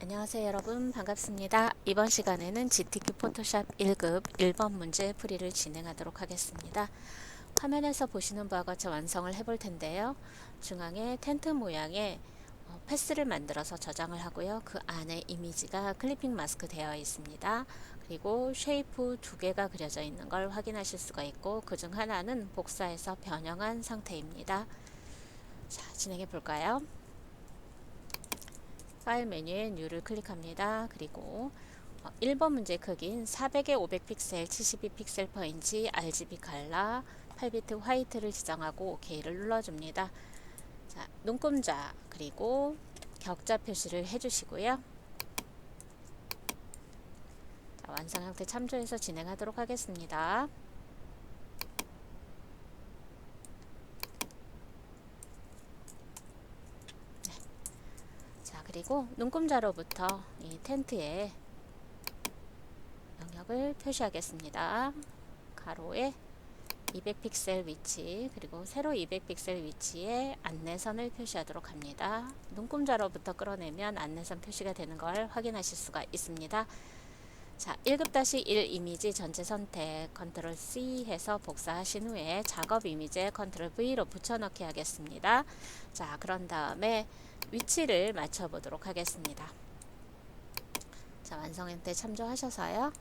안녕하세요 여러분, 반갑습니다. 이번 시간에는 GTK 포토샵 1급 1번 문제 풀이를 진행하도록 하겠습니다. 화면에서 보시는 바와 같이 완성을 해볼 텐데요. 중앙에 텐트 모양의 패스를 만들어서 저장을 하고요. 그 안에 이미지가 클리핑 마스크 되어 있습니다. 그리고 쉐이프 두 개가 그려져 있는 걸 확인하실 수가 있고, 그 중 하나는 복사해서 변형한 상태입니다. 자, 진행해 볼까요? 파일 메뉴에 New를 클릭합니다. 그리고 1번 문제 크기인 400에 500픽셀 72픽셀 per 인치 RGB 칼라 8비트 화이트를 지정하고 OK를 눌러줍니다. 자, 눈금자 그리고 격자 표시를 해주시고요. 자, 완성 형태 참조해서 진행하도록 하겠습니다. 자, 그리고 눈금자로부터 이 텐트에 영역을 표시하겠습니다. 가로에 200픽셀 위치, 그리고 세로 200픽셀 위치에 안내선을 표시하도록 합니다. 눈금자로부터 끌어내면 안내선 표시가 되는 걸 확인하실 수가 있습니다. 자, 1급-1 이미지 전체 선택 컨트롤 C 해서 복사하신 후에 작업 이미지에 컨트롤 V로 붙여넣기 하겠습니다. 자, 그런 다음에 위치를 맞춰 보도록 하겠습니다. 자, 완성 형태 참조하셔서요.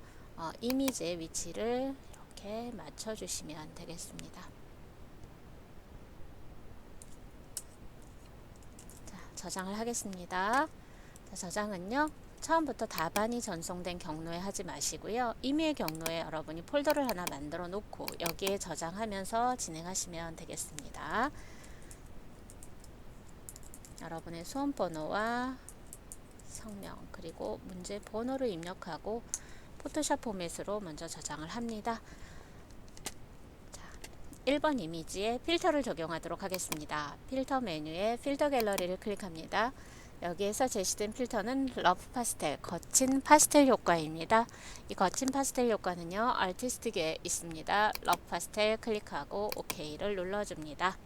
이미지의 위치를 이렇게 맞춰 주시면 되겠습니다. 자, 저장을 하겠습니다. 자, 저장은요, 처음부터 답안이 전송된 경로에 하지 마시고요. 임의의 경로에 여러분이 폴더를 하나 만들어 놓고 여기에 저장하면서 진행하시면 되겠습니다. 여러분의 수험번호와 성명 그리고 문제 번호를 입력하고 포토샵 포맷으로 먼저 저장을 합니다. 자, 1번 이미지에 필터를 적용하도록 하겠습니다. 필터 메뉴에 필터 갤러리를 클릭합니다. 여기에서 제시된 필터는 러프 파스텔, 거친 파스텔 효과입니다. 이 거친 파스텔 효과는요, 아티스틱에 있습니다. 러프 파스텔 클릭하고 OK를 눌러줍니다.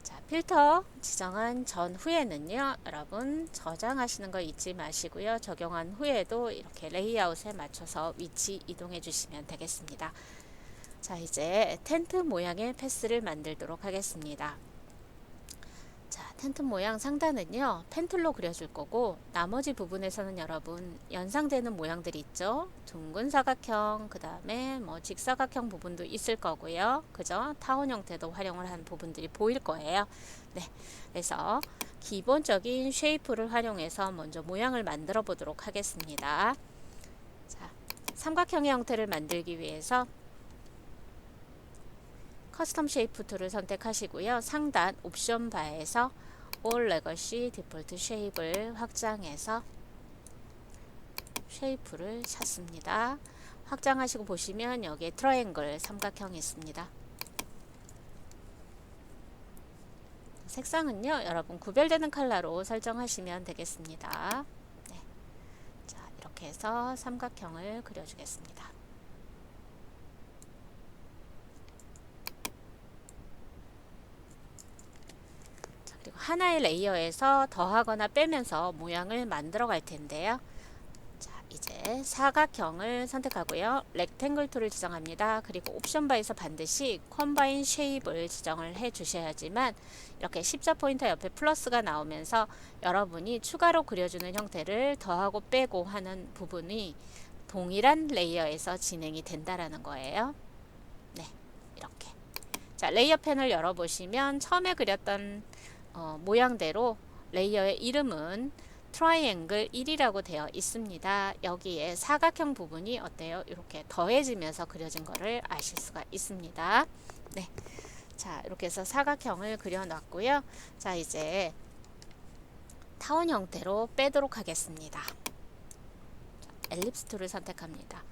자, 필터 지정한 전후에는요, 여러분 저장하시는 거 잊지 마시고요. 적용한 후에도 이렇게 레이아웃에 맞춰서 위치 이동해 주시면 되겠습니다. 자, 이제 텐트 모양의 패스를 만들도록 하겠습니다. 자, 텐트 모양 상단은요, 펜툴로 그려줄 거고, 나머지 부분에서는 여러분 연상되는 모양들이 있죠. 둥근 사각형, 그 다음에 뭐 직사각형 부분도 있을 거고요. 그죠? 타원 형태도 활용을 한 부분들이 보일 거예요. 네, 그래서 기본적인 쉐이프를 활용해서 먼저 모양을 만들어 보도록 하겠습니다. 자, 삼각형의 형태를 만들기 위해서 커스텀 쉐이프 툴을 선택하시고요. 상단 옵션 바에서 All Legacy Default Shape를 확장해서 쉐이프를 찾습니다. 확장하시고 보시면 여기에 트라이앵글 삼각형이 있습니다. 색상은요, 여러분 구별되는 컬러로 설정하시면 되겠습니다. 네. 자, 이렇게 해서 삼각형을 그려주겠습니다. 그리고 하나의 레이어에서 더하거나 빼면서 모양을 만들어 갈 텐데요. 자, 이제 사각형을 선택하고요. 렉탱글 툴을 지정합니다. 그리고 옵션 바에서 반드시 컴바인 쉐입을 지정을 해 주셔야지만 이렇게 십자 포인터 옆에 플러스가 나오면서 여러분이 추가로 그려주는 형태를 더하고 빼고 하는 부분이 동일한 레이어에서 진행이 된다라는 거예요. 네, 이렇게. 자, 레이어 펜을 열어보시면 처음에 그렸던 모양대로 레이어의 이름은 트라이앵글 1이라고 되어 있습니다. 여기에 사각형 부분이 어때요? 이렇게 더해지면서 그려진 거를 아실 수가 있습니다. 네. 자, 이렇게 해서 사각형을 그려놨고요. 자, 이제 타원 형태로 빼도록 하겠습니다. 엘립스 툴을 선택합니다.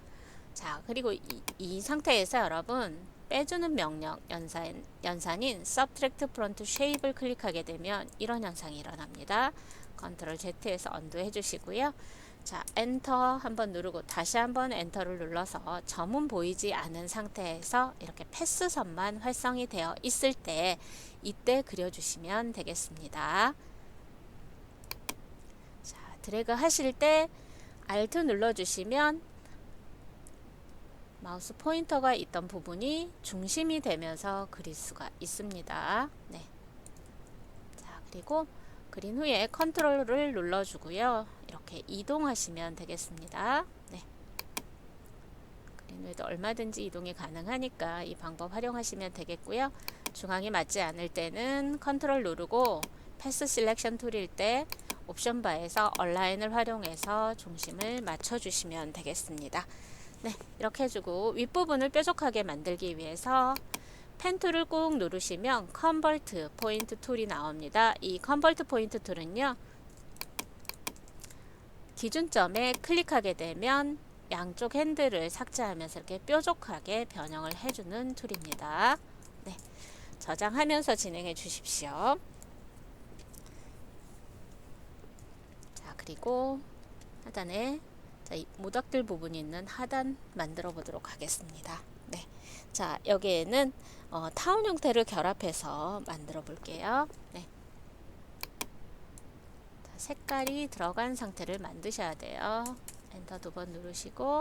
자, 그리고 이 상태에서 여러분 빼주는 명령 연산인 Subtract Front Shape를 클릭하게 되면 이런 현상이 일어납니다. 컨트롤 Z에서 언두 해주시고요. 자, 엔터 한번 누르고 다시 한번 엔터를 눌러서 점은 보이지 않은 상태에서 이렇게 패스선만 활성이 되어 있을 때 이때 그려주시면 되겠습니다. 드래그 하실 때 Alt 눌러주시면 마우스 포인터가 있던 부분이 중심이 되면서 그릴 수가 있습니다. 네. 자, 그리고 그린 후에 컨트롤을 눌러주고요. 이렇게 이동하시면 되겠습니다. 네. 그린 후에도 얼마든지 이동이 가능하니까 이 방법 활용하시면 되겠고요. 중앙이 맞지 않을 때는 컨트롤 누르고 패스 셀렉션 툴일 때 옵션 바에서 얼라인을 활용해서 중심을 맞춰주시면 되겠습니다. 네, 이렇게 해주고 윗부분을 뾰족하게 만들기 위해서 펜 툴을 꾹 누르시면 컨버트 포인트 툴이 나옵니다. 이 컨버트 포인트 툴은요, 기준점에 클릭하게 되면 양쪽 핸들을 삭제하면서 이렇게 뾰족하게 변형을 해주는 툴입니다. 네, 저장하면서 진행해 주십시오. 자, 그리고 하단에 이 모닥들 부분이 있는 하단 만들어 보도록 하겠습니다. 네, 자, 여기에는 타운 형태를 결합해서 만들어 볼게요. 네. 자, 색깔이 들어간 상태를 만드셔야 돼요. 엔터 2번 누르시고,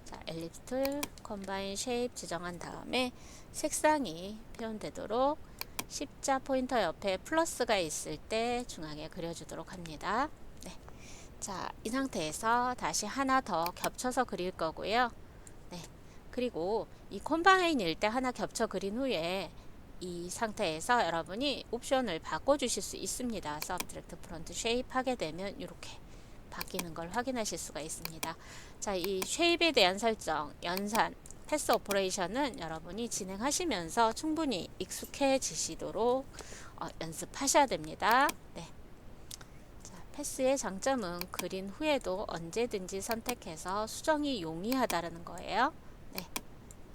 자, 엘립스 툴, 컴바인 쉐입 지정한 다음에 색상이 표현되도록 십자 포인터 옆에 플러스가 있을 때 중앙에 그려주도록 합니다. 네. 자, 이 상태에서 다시 하나 더 겹쳐서 그릴 거고요. 네. 그리고 이 콤바인일 때 하나 겹쳐 그린 후에 이 상태에서 여러분이 옵션을 바꿔 주실 수 있습니다. 서브트랙트 프론트 쉐입 하게 되면 이렇게 바뀌는 걸 확인하실 수가 있습니다. 자, 이 쉐입에 대한 설정, 연산, 패스 오퍼레이션은 여러분이 진행하시면서 충분히 익숙해지시도록 연습하셔야 됩니다. 네. 자, 패스의 장점은 그린 후에도 언제든지 선택해서 수정이 용이하다는 거예요. 네.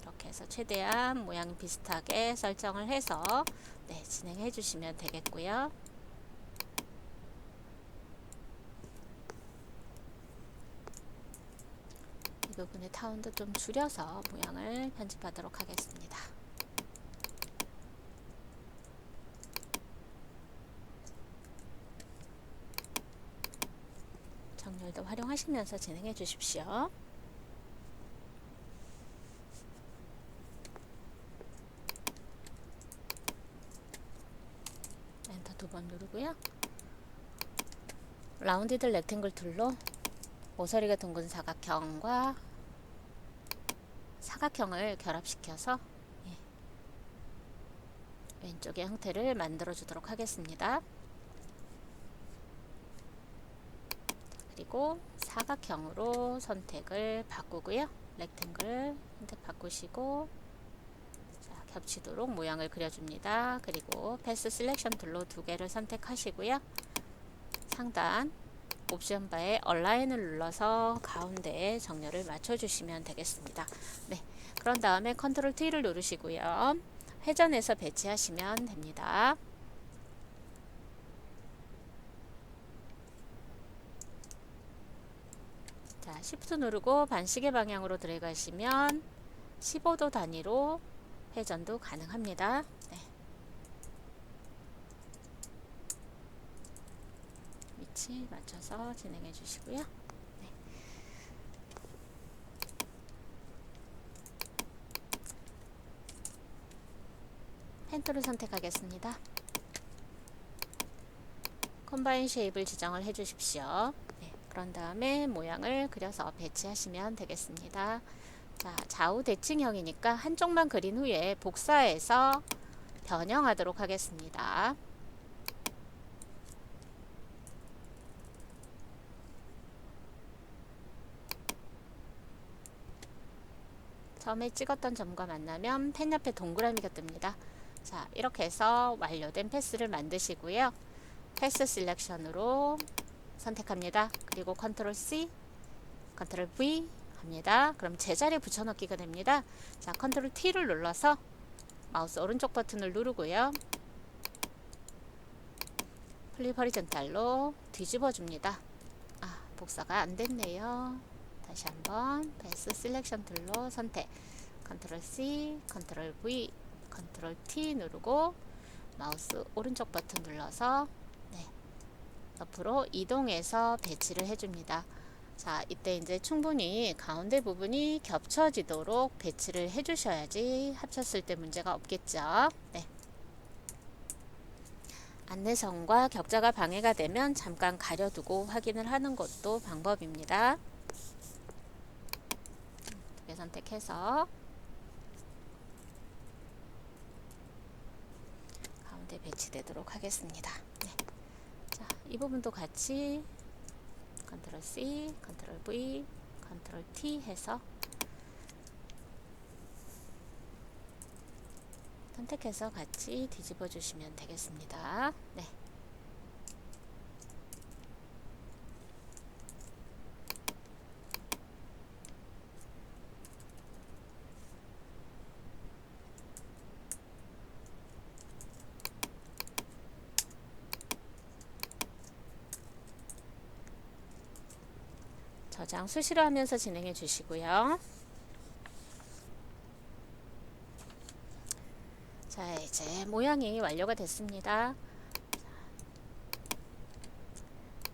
이렇게 해서 최대한 모양 비슷하게 설정을 해서 네, 진행해 주시면 되겠고요. 이 부분의 타운도 좀 줄여서 모양을 편집하도록 하겠습니다. 정렬도 활용하시면서 진행해 주십시오. 엔터 2번 누르고요. 라운디드 렉탱글 툴로 모서리가 둥근 사각형과 사각형을 결합시켜서 왼쪽의 형태를 만들어 주도록 하겠습니다. 그리고 사각형으로 선택을 바꾸고요. 렉탱글 선택 바꾸시고, 자, 겹치도록 모양을 그려줍니다. 그리고 패스 셀렉션 툴로 2개를 선택하시고요. 상단 옵션 바에 얼라인을 눌러서 가운데에 정렬을 맞춰주시면 되겠습니다. 네, 그런 다음에 컨트롤 T를 누르시고요. 회전해서 배치하시면 됩니다. 자, Shift 누르고 반시계 방향으로 드래그 하시면 15도 단위로 회전도 가능합니다. 네. 위치 맞춰서 진행해 주시고요. 네. 펜 툴을 선택하겠습니다. 컴바인 쉐입을 지정을 해 주십시오. 네. 그런 다음에 모양을 그려서 배치하시면 되겠습니다. 자, 좌우 대칭형이니까 한쪽만 그린 후에 복사해서 변형하도록 하겠습니다. 처음에 찍었던 점과 만나면 펜 옆에 동그라미가 뜹니다. 자, 이렇게 해서 완료된 패스를 만드시고요. 패스 셀렉션으로 선택합니다. 그리고 컨트롤 C, 컨트롤 V 합니다. 그럼 제자리에 붙여넣기가 됩니다. 자, 컨트롤 T를 눌러서 마우스 오른쪽 버튼을 누르고요. 플립 허리전탈로 뒤집어 줍니다. 아, 복사가 안 됐네요. 다시 한번 패스 셀렉션 툴로 선택, 컨트롤 C, 컨트롤 V, 컨트롤 T 누르고 마우스 오른쪽 버튼 눌러서 네, 옆으로 이동해서 배치를 해줍니다. 자, 이때 이제 충분히 가운데 부분이 겹쳐지도록 배치를 해주셔야지 합쳤을 때 문제가 없겠죠. 네. 안내선과 격자가 방해가 되면 잠깐 가려두고 확인을 하는 것도 방법입니다. 두 개 선택해서 가운데 배치되도록 하겠습니다. 네. 자, 이 부분도 같이 컨트롤 C, 컨트롤 V, 컨트롤 T 해서 선택해서 같이 뒤집어 주시면 되겠습니다. 네. 저장 수시로 하면서 진행해 주시고요. 자, 이제 모양이 완료가 됐습니다.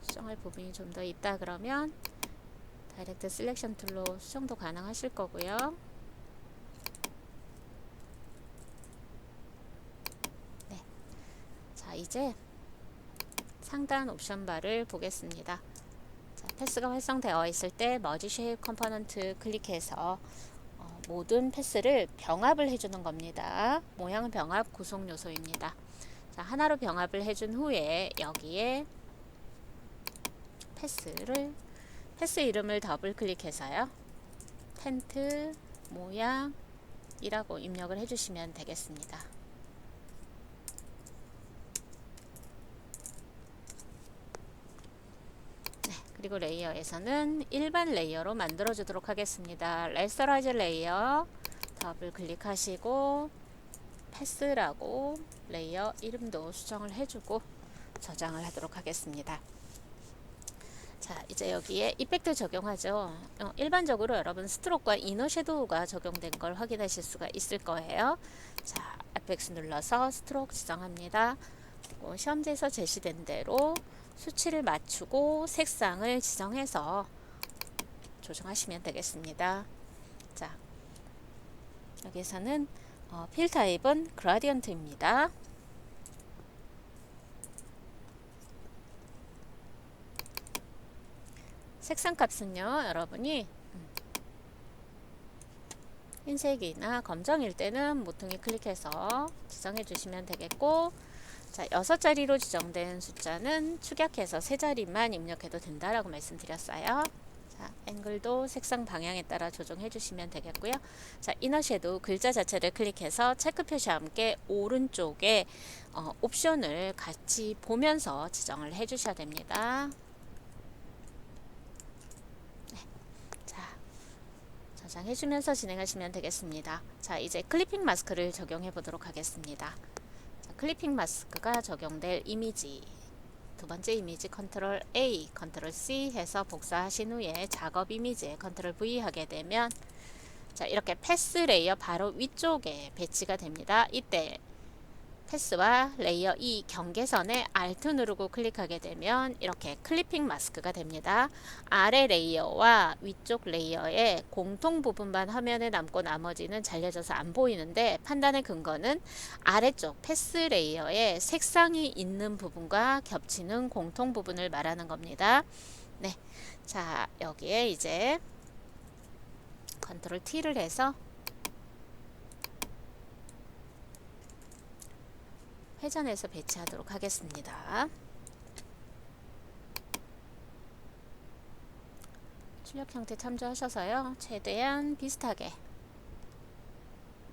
수정할 부분이 좀 더 있다 그러면 다이렉트 셀렉션 툴로 수정도 가능하실 거고요. 네. 자, 이제 상단 옵션 바를 보겠습니다. 자, 패스가 활성되어 있을 때 머지 쉐입 컴포넌트 클릭해서 모든 패스를 병합을 해주는 겁니다. 모양 병합 구성 요소입니다. 자, 하나로 병합을 해준 후에 여기에 패스 이름을 더블 클릭해서요. 텐트 모양이라고 입력을 해주시면 되겠습니다. 그리고 레이어에서는 일반 레이어로 만들어 주도록 하겠습니다. 레스터라이즈 레이어 더블 클릭하시고 패스라고 레이어 이름도 수정을 해주고 저장을 하도록 하겠습니다. 자, 이제 여기에 이펙트 적용하죠. 일반적으로 여러분 스트로크와 이너 섀도우가 적용된 걸 확인하실 수가 있을 거예요. 자, FX 눌러서 스트로크 지정합니다. 그리고 시험지에서 제시된 대로 수치를 맞추고 색상을 지정해서 조정하시면 되겠습니다. 자, 여기서는 필 타입은 그라디언트입니다. 색상 값은요, 여러분이 흰색이나 검정일 때는 모퉁이 클릭해서 지정해 주시면 되겠고, 자, 6자리로 지정된 숫자는 축약해서 3자리만 입력해도 된다라고 말씀드렸어요. 자, 앵글도 색상 방향에 따라 조정해 주시면 되겠고요. 자, 이너 섀도우 글자 자체를 클릭해서 체크 표시와 함께 오른쪽에 옵션을 같이 보면서 지정을 해 주셔야 됩니다. 네. 자, 저장해 주면서 진행하시면 되겠습니다. 자, 이제 클리핑 마스크를 적용해 보도록 하겠습니다. 클리핑 마스크가 적용될 이미지, 두 번째 이미지 컨트롤 A, 컨트롤 C 해서 복사하신 후에 작업 이미지에 컨트롤 V 하게 되면 자, 이렇게 패스 레이어 바로 위쪽에 배치가 됩니다. 이때 패스와 레이어 2 경계선에 Alt 누르고 클릭하게 되면 이렇게 클리핑 마스크가 됩니다. 아래 레이어와 위쪽 레이어의 공통 부분만 화면에 남고 나머지는 잘려져서 안 보이는데 판단의 근거는 아래쪽 패스 레이어에 색상이 있는 부분과 겹치는 공통 부분을 말하는 겁니다. 네, 자, 여기에 이제 컨트롤 T를 해서 회전해서 배치하도록 하겠습니다. 출력 형태 참조하셔서요, 최대한 비슷하게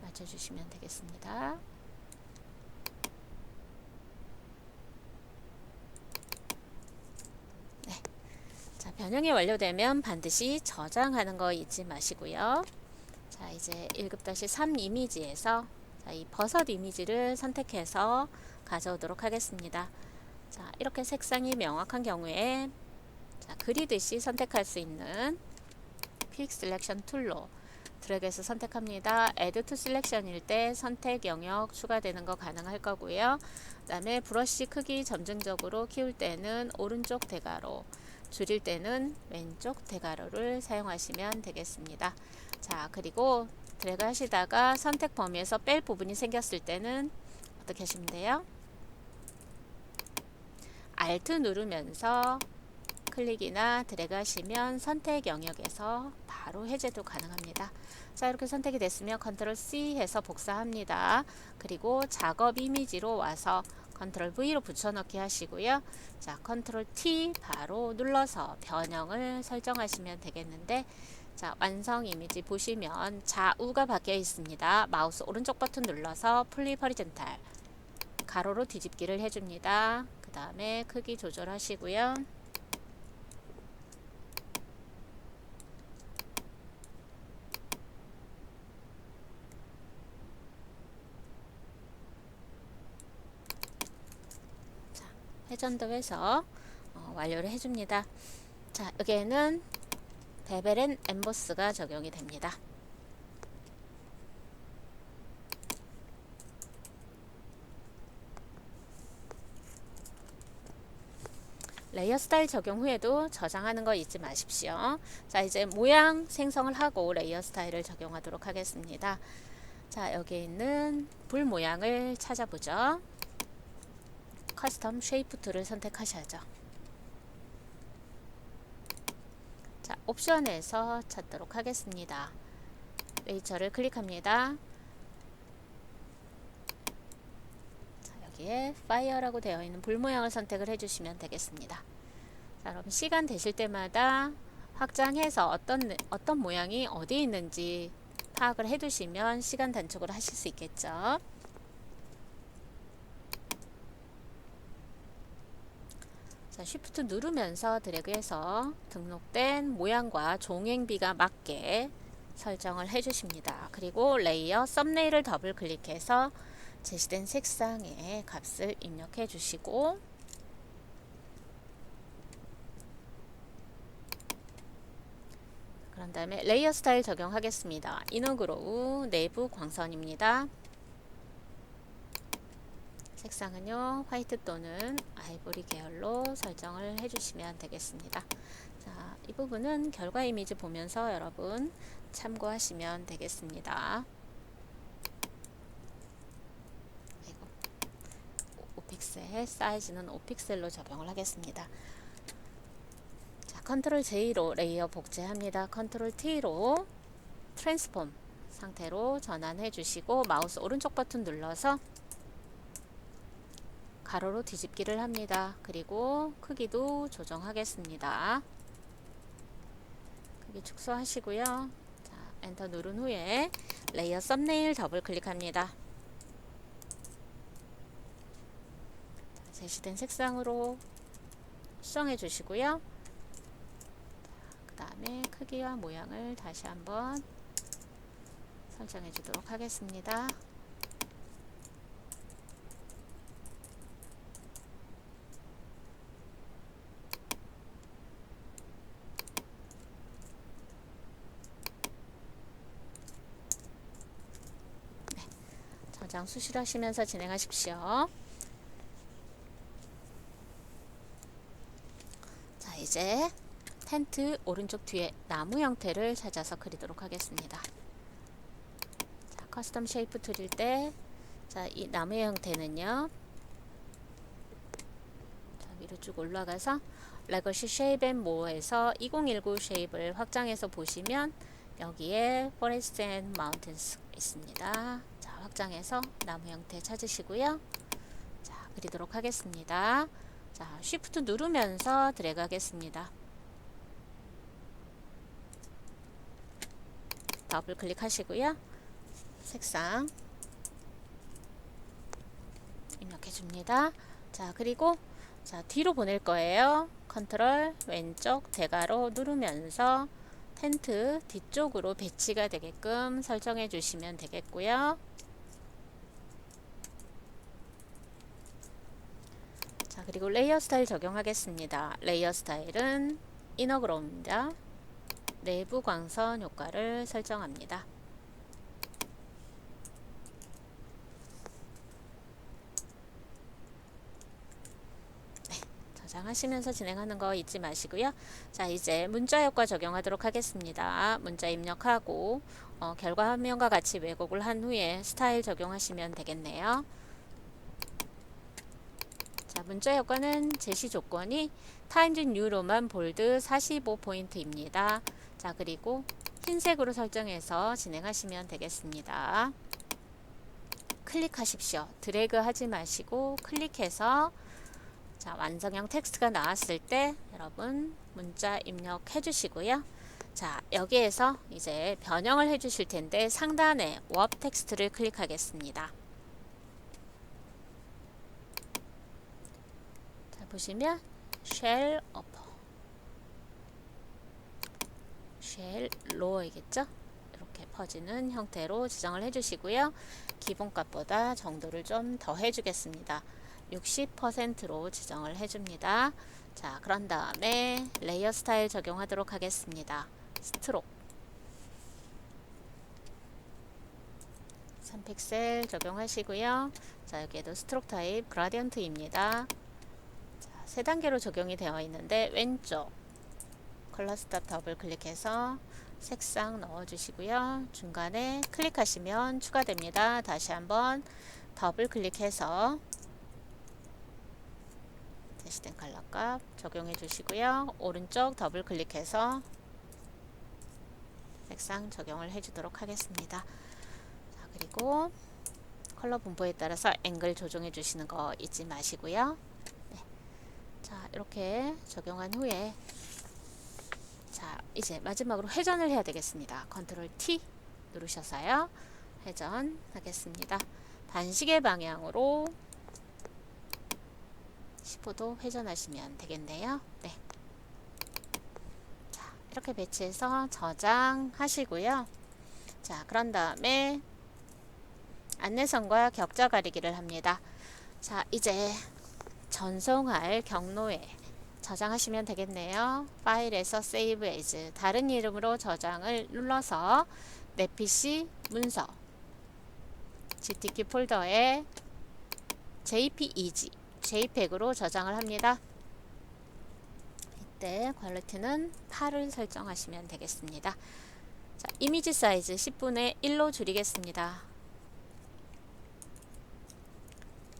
맞춰주시면 되겠습니다. 네. 자, 변형이 완료되면 반드시 저장하는 거 잊지 마시고요. 자, 이제 1급-3 이미지에서 자, 이 버섯 이미지를 선택해서 가져오도록 하겠습니다. 자, 이렇게 색상이 명확한 경우에 자, 그리듯이 선택할 수 있는 퀵 셀렉션 툴로 드래그해서 선택합니다. Add to Selection일 때 선택 영역 추가되는 거 가능할 거고요. 그 다음에 브러쉬 크기 점증적으로 키울 때는 오른쪽 대괄호, 줄일 때는 왼쪽 대괄호를 사용하시면 되겠습니다. 자, 그리고 드래그 하시다가 선택 범위에서 뺄 부분이 생겼을 때는 어떻게 하시면 돼요? Alt 누르면서 클릭이나 드래그 하시면 선택 영역에서 바로 해제도 가능합니다. 자, 이렇게 선택이 됐으면 컨트롤 C 해서 복사합니다. 그리고 작업 이미지로 와서 컨트롤 V로 붙여넣기 하시고요. 자, 컨트롤 T 바로 눌러서 변형을 설정하시면 되겠는데, 자, 완성 이미지 보시면 좌우가 바뀌어 있습니다. 마우스 오른쪽 버튼 눌러서 플립 허리젠탈 가로로 뒤집기를 해줍니다. 그 다음에 크기 조절하시고요. 회전도 해서 완료를 해줍니다. 자, 여기에는 베벨 앤 엠보스가 적용이 됩니다. 레이어 스타일 적용 후에도 저장하는 거 잊지 마십시오. 자, 이제 모양 생성을 하고 레이어 스타일을 적용하도록 하겠습니다. 자, 여기 있는 불 모양을 찾아보죠. 커스텀 쉐이프 툴을 선택하셔야죠. 자, 옵션에서 찾도록 하겠습니다. 레이저를 클릭합니다. 자, 여기에 파이어라고 되어 있는 불 모양을 선택을 해주시면 되겠습니다. 자, 그럼 시간 되실 때마다 확장해서 어떤 모양이 어디 있는지 파악을 해두시면 시간 단축을 하실 수 있겠죠. 자, Shift 누르면서 드래그해서 등록된 모양과 종횡비가 맞게 설정을 해주십니다. 그리고 레이어 썸네일을 더블 클릭해서 제시된 색상의 값을 입력해 주시고, 그런 다음에 레이어 스타일 적용하겠습니다. 이너그로우 내부 광선입니다. 색상은요, 화이트 또는 아이보리 계열로 설정을 해주시면 되겠습니다. 자, 이 부분은 결과 이미지 보면서 여러분 참고하시면 되겠습니다. 5픽셀, 사이즈는 5픽셀로 적용을 하겠습니다. 자, 컨트롤 J로 레이어 복제합니다. 컨트롤 T로 트랜스폼 상태로 전환해 주시고 마우스 오른쪽 버튼 눌러서 가로로 뒤집기를 합니다. 그리고 크기도 조정하겠습니다. 크기 축소하시고요. 자, 엔터 누른 후에 레이어 썸네일 더블 클릭합니다. 자, 제시된 색상으로 수정해 주시고요. 그 다음에 크기와 모양을 다시 한번 설정해 주도록 하겠습니다. 저장 수실하시면서 진행하십시오. 자, 이제 텐트 오른쪽 뒤에 나무 형태를 찾아서 그리도록 하겠습니다. 자, 커스텀 쉐이프 툴일 때, 자, 이 나무의 형태는요, 자, 위로 쭉 올라가서 레거시 쉐입 앤 모어에서 2019 쉐입을 확장해서 보시면 여기에 포레스트 앤 마운틴스 있습니다. 자, 확장해서 나무 형태 찾으시고요. 자, 그리도록 하겠습니다. 자, 쉬프트 누르면서 드래그 하겠습니다. 더블 클릭하시고요. 색상 입력해 줍니다. 자, 그리고 자, 뒤로 보낼 거예요. 컨트롤 왼쪽 대괄호 누르면서 텐트 뒤쪽으로 배치가 되게끔 설정해 주시면 되겠고요. 자, 그리고 레이어 스타일 적용하겠습니다. 레이어 스타일은 이너그로우입니다. 내부 광선 효과를 설정합니다. 저장하시면서 진행하는 거 잊지 마시고요. 자, 이제 문자 효과 적용하도록 하겠습니다. 문자 입력하고 결과 화면과 같이 왜곡을 한 후에 스타일 적용하시면 되겠네요. 자, 문자 효과는 제시 조건이 타임즈 뉴로만 볼드 45포인트입니다. 자, 그리고 흰색으로 설정해서 진행하시면 되겠습니다. 클릭하십시오. 드래그 하지 마시고 클릭해서 자, 완성형 텍스트가 나왔을 때 여러분 문자 입력해 주시고요. 자, 여기에서 이제 변형을 해 주실 텐데 상단에 워프 텍스트를 클릭하겠습니다. 자, 보시면 shell upper, shell lower이겠죠? 이렇게 퍼지는 형태로 지정을 해 주시고요. 기본값보다 정도를 좀 더 해주겠습니다. 60%로 지정을 해줍니다. 자, 그런 다음에 레이어 스타일 적용하도록 하겠습니다. 스트록 3픽셀 적용하시고요. 자, 여기에도 스트록 타입 그라디언트입니다. 자, 3단계로 적용이 되어 있는데 왼쪽 컬러 스탑 더블 클릭해서 색상 넣어주시고요. 중간에 클릭하시면 추가됩니다. 다시 한번 더블 클릭해서 제시된 컬러 값 적용해 주시고요. 오른쪽 더블 클릭해서 색상 적용을 해 주도록 하겠습니다. 자, 그리고 컬러 분포에 따라서 앵글 조정해 주시는 거 잊지 마시고요. 네. 자, 이렇게 적용한 후에 자, 이제 마지막으로 회전을 해야 되겠습니다. 컨트롤 T 누르셔서요. 회전하겠습니다. 반시계 방향으로 15도 회전하시면 되겠네요. 네. 자, 이렇게 배치해서 저장하시고요. 자, 그런 다음에 안내선과 격자 가리기를 합니다. 자, 이제 전송할 경로에 저장하시면 되겠네요. 파일에서 Save As 다른 이름으로 저장을 눌러서 내 PC 문서 GTK 폴더에 JPEG JPEG으로 저장을 합니다. 이때 퀄리티는 8을 설정하시면 되겠습니다. 자, 이미지 사이즈 10분의 1로 줄이겠습니다.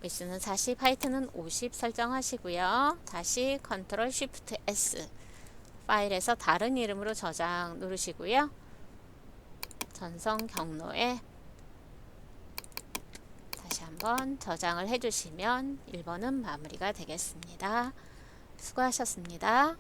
위스는 40, 하이트는 50 설정하시고요. 다시 컨트롤 쉬프트 S 파일에서 다른 이름으로 저장 누르시고요. 전송 경로에 다시 한번 저장을 해주시면 1번은 마무리가 되겠습니다. 수고하셨습니다.